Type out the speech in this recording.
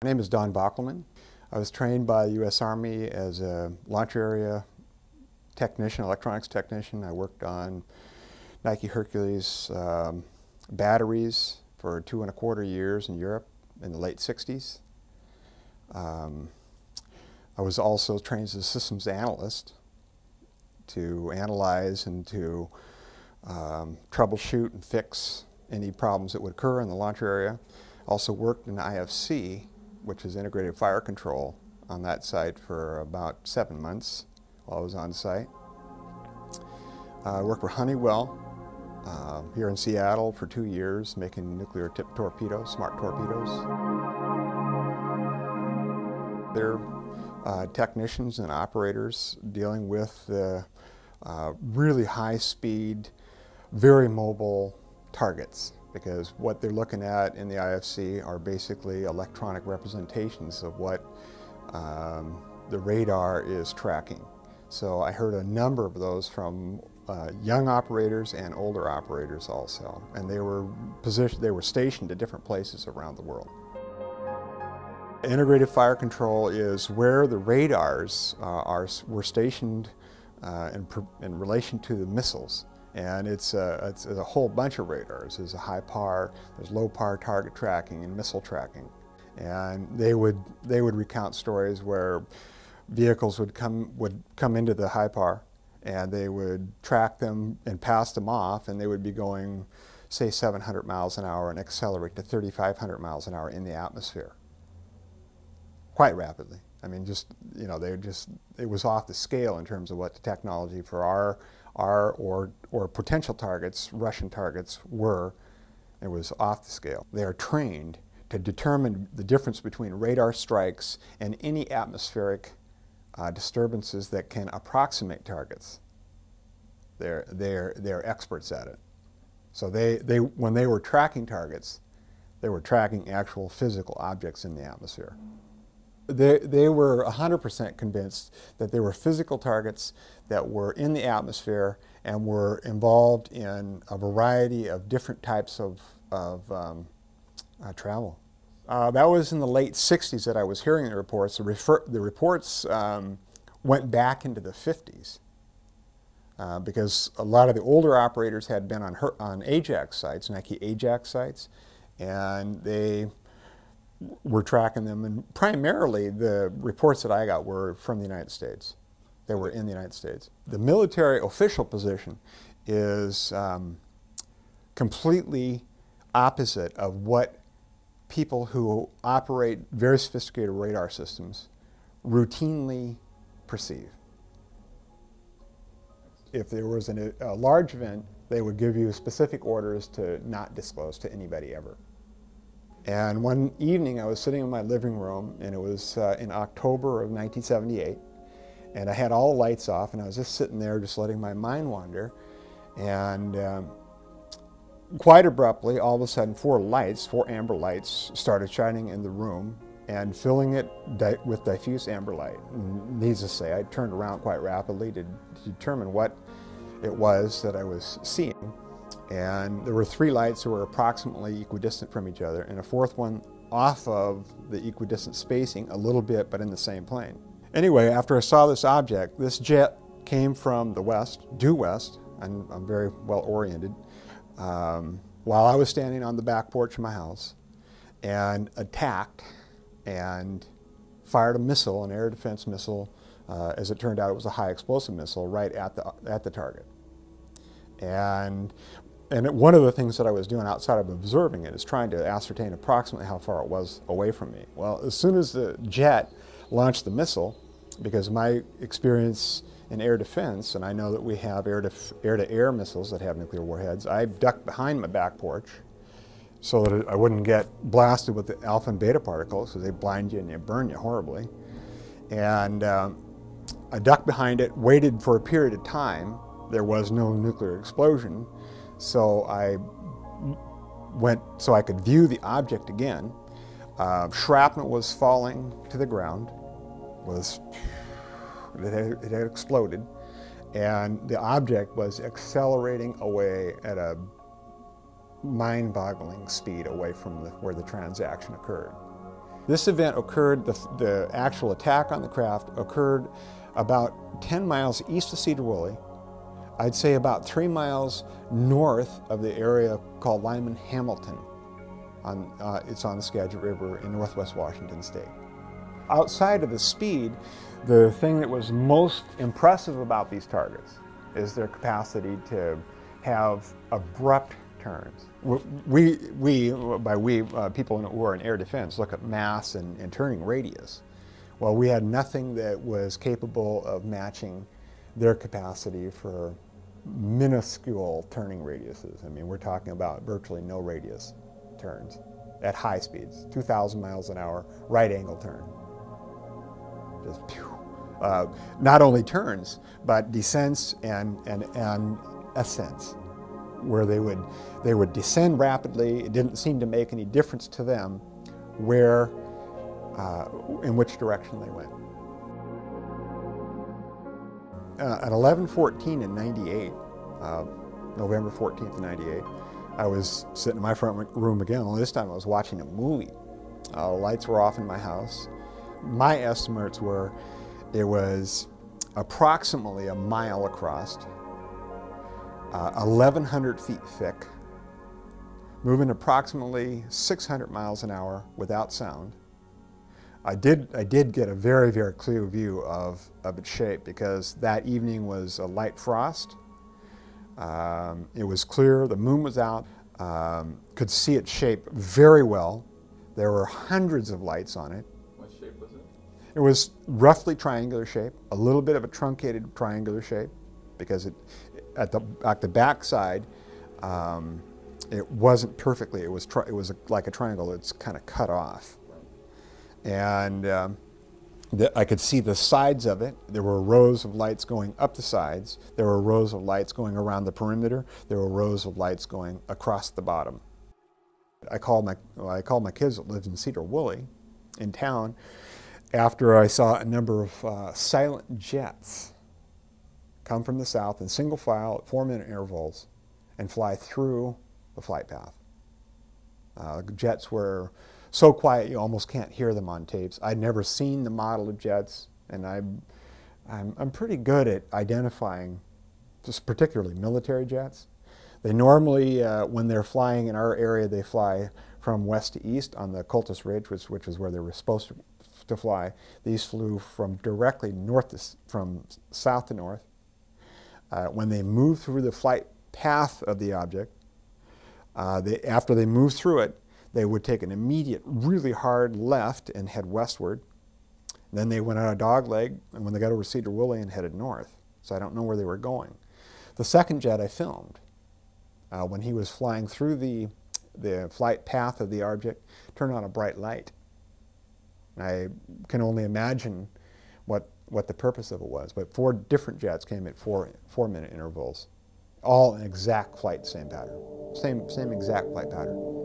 My name is Don Bockelman. I was trained by the U.S. Army as a launch area technician, electronics technician. I worked on Nike Hercules batteries for 2¼ years in Europe in the late 60s. I was also trained as a systems analyst to analyze and to troubleshoot and fix any problems that would occur in the launch area. Also worked in IFC, which is Integrated Fire Control, on that site for about 7 months while I was on site. I worked for Honeywell here in Seattle for 2 years, making nuclear tip torpedoes, smart torpedoes. They're technicians and operators dealing with the really high-speed, very mobile targets, because what they're looking at in the IFC are basically electronic representations of what the radar is tracking. So I heard a number of those from young operators and older operators also, and they were stationed at different places around the world. Integrated fire control is where the radars were stationed in relation to the missiles. And it's a whole bunch of radars. There's a high power, there's low power target tracking and missile tracking. And they would recount stories where vehicles would come into the high power, and they would track them and pass them off, and they would be going, say, 700 miles an hour and accelerate to 3,500 miles an hour in the atmosphere quite rapidly. I mean, it was off the scale in terms of what the technology for our or potential targets, Russian targets, were. It was off the scale. They are trained to determine the difference between radar strikes and any atmospheric disturbances that can approximate targets. They're experts at it. So when they were tracking targets, they were tracking actual physical objects in the atmosphere. They were 100% convinced that they were physical targets that were in the atmosphere and were involved in a variety of different types of travel. That was in the late 60s that I was hearing the reports. The reports went back into the 50s because a lot of the older operators had been on Ajax sites, Nike Ajax sites, and they were tracking them, and primarily the reports that I got were from the United States. They were in the United States. The military official position is completely opposite of what people who operate very sophisticated radar systems routinely perceive. If there was a large event, they would give you specific orders to not disclose to anybody ever. And one evening I was sitting in my living room, and it was in October of 1978, and I had all the lights off, and I was just sitting there just letting my mind wander, and quite abruptly, all of a sudden, four amber lights started shining in the room and filling it with diffuse amber light. And needless to say, I turned around quite rapidly to determine what it was that I was seeing. And there were 3 lights that were approximately equidistant from each other, and a 4th one off of the equidistant spacing a little bit, but in the same plane. Anyway, after I saw this object, this jet came from the west, due west, and I'm very well oriented, while I was standing on the back porch of my house, and attacked and fired a missile, an air defense missile. As it turned out, it was a high explosive missile right at the target. And one of the things that I was doing outside of observing it is trying to ascertain approximately how far it was away from me. Well, as soon as the jet launched the missile, because of my experience in air defense, and I know that we have air-to-air missiles that have nuclear warheads, I ducked behind my back porch so that I wouldn't get blasted with the alpha and beta particles, because they blind you and they burn you horribly. And I ducked behind it, waited for a period of time. There was no nuclear explosion, so I went so I could view the object again. Shrapnel was falling to the ground. It had exploded, and the object was accelerating away at a mind-boggling speed away from where the transaction occurred. This event occurred, the actual attack on the craft occurred about 10 miles east of Cedar Woolley. I'd say about 3 miles north of the area called Lyman Hamilton. It's on the Skagit River in northwest Washington state. Outside of the speed, the thing that was most impressive about these targets is their capacity to have abrupt turns. People who are in air defense, look at mass and turning radius. Well, we had nothing that was capable of matching their capacity for minuscule turning radiuses. I mean, we're talking about virtually no radius turns at high speeds, 2,000 miles an hour, right angle turn. Just pew. Not only turns, but descents and ascents, where they would descend rapidly. It didn't seem to make any difference to them in which direction they went. At 11:14 in '98, November 14th, '98, I was sitting in my front room again. Only this time I was watching a movie. The lights were off in my house. My estimates were it was approximately a mile across, 1,100 feet thick, moving approximately 600 miles an hour without sound. I did get a very, very clear view of its shape because that evening was a light frost. It was clear, the moon was out, could see its shape very well. There were hundreds of lights on it. What shape was it? It was roughly triangular shape, a little bit of a truncated triangular shape because at the back side, it wasn't perfectly, it was like a triangle, it's kind of cut off. And I could see the sides of it. There were rows of lights going up the sides. There were rows of lights going around the perimeter. There were rows of lights going across the bottom. I called my kids that lived in Cedar Woolley in town after I saw a number of silent jets come from the south in single file at 4-minute intervals and fly through the flight path. Jets were so quiet you almost can't hear them on tapes. I'd never seen the model of jets, and I'm pretty good at identifying, just particularly military jets. They normally, when they're flying in our area, they fly from west to east on the Cultus Ridge, which is where they were supposed to fly. These flew from directly from south to north. When they moved through the flight path of the object, after they moved through it, they would take an immediate, really hard left and head westward. And then they went on a dog leg, and when they got over Cedar Woolley and headed north. So I don't know where they were going. The second jet I filmed, when he was flying through the flight path of the object, turned on a bright light. I can only imagine what the purpose of it was. But 4 different jets came at 4-minute intervals, all in exact flight, same pattern, same exact flight pattern.